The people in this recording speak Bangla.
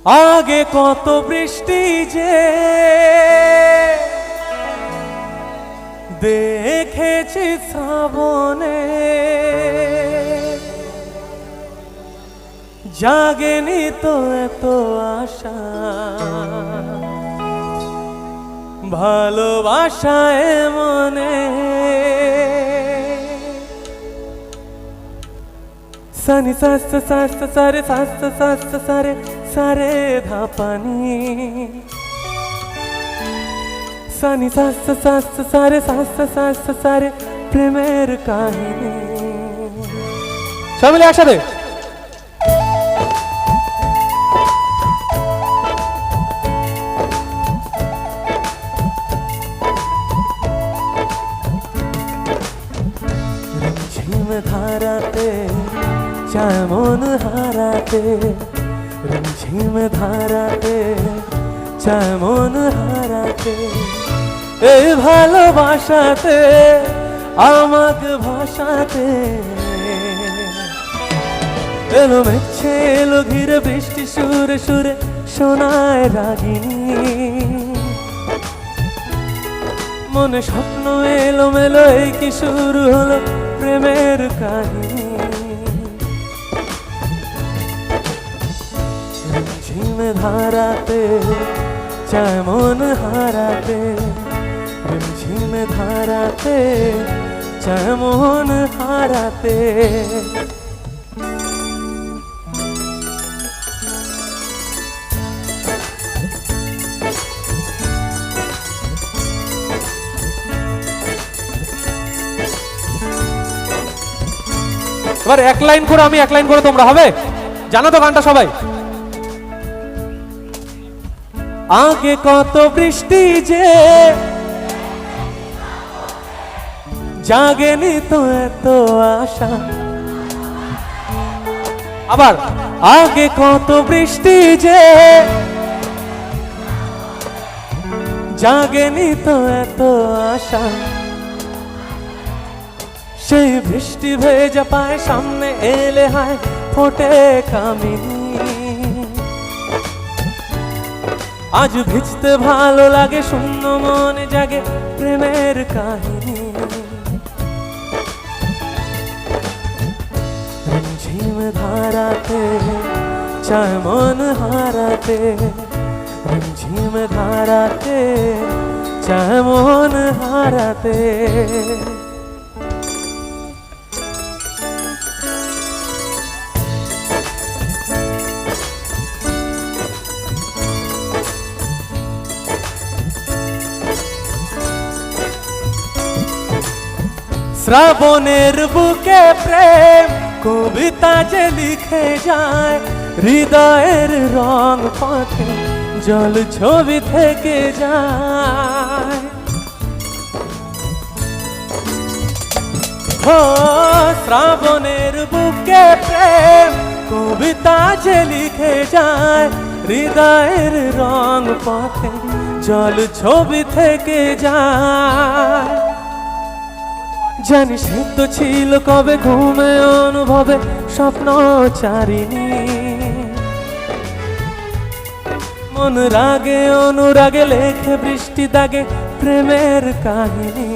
আগে কত বৃষ্টি যে দেখেছি শ্রাবণে, জাগেনি তো এত আশা ভালোবাসায় মনে। সানি সাস্ত সাস্ত সারে সাস্ত সাস্ত সারে সারে ধাপানি, সানি সাস্ত সাস্ত সারে সাস্ত সাস্ত সারে প্রেমের কাহিনী। সবাই মিলে একসাথে। ঝিম ধারাতে চায় মন হারাতে, ঝিম ধারাতে চায় মন হারাতে, এই ভালোবাসাতে আমাকে ভাসাতে। এলো মেঘছে এলো ঘিরে বৃষ্টি সুরে সুরে শোনায় রাগিনী, মনে স্বপ্ন এলো মেলো এই কি শুরু হলো প্রেমের কাহিনী। ঝিম ধারাতে চায় মন হারাতে, ঝিম ধারাতে চায় মন হারাতে। এবার এক লাইন করে আমি এক লাইন করে তোমরা, হবে? জানো তো গানটা সবাই? আগে কত বৃষ্টি যে জাগেনি তো এত আশা। আবার আগে কত বৃষ্টি যে জাগেনি তো এত আশা, সেই বৃষ্টি ভেজা পায় সামনে এলে হায় ফোটে কামিনী। আজ ভিজতে ভালো লাগে শূন্য মনে জাগে প্রেমের কাহিনী। ঝিম ধারাতে চায় মন হারাতে, ঝিম ধারাতে চায় মন হারাতে। শ্রাবণের বুকে প্রেম কবিতা যে লিখে যায়, হৃদয়ের রং পথে জল ছবি থেকে যায়। ও শ্রাবণের বুকে প্রেম কবিতা যে লিখে যায়, হৃদয়ের রং পথে জল ছবি থেকে যায়। জানি সে তো ছিল কবে ঘুমে অনুভবে স্বপ্ন চারিণী, মন রাগে অনুরাগে লেখে বৃষ্টি দাগে প্রেমের কাহিনী।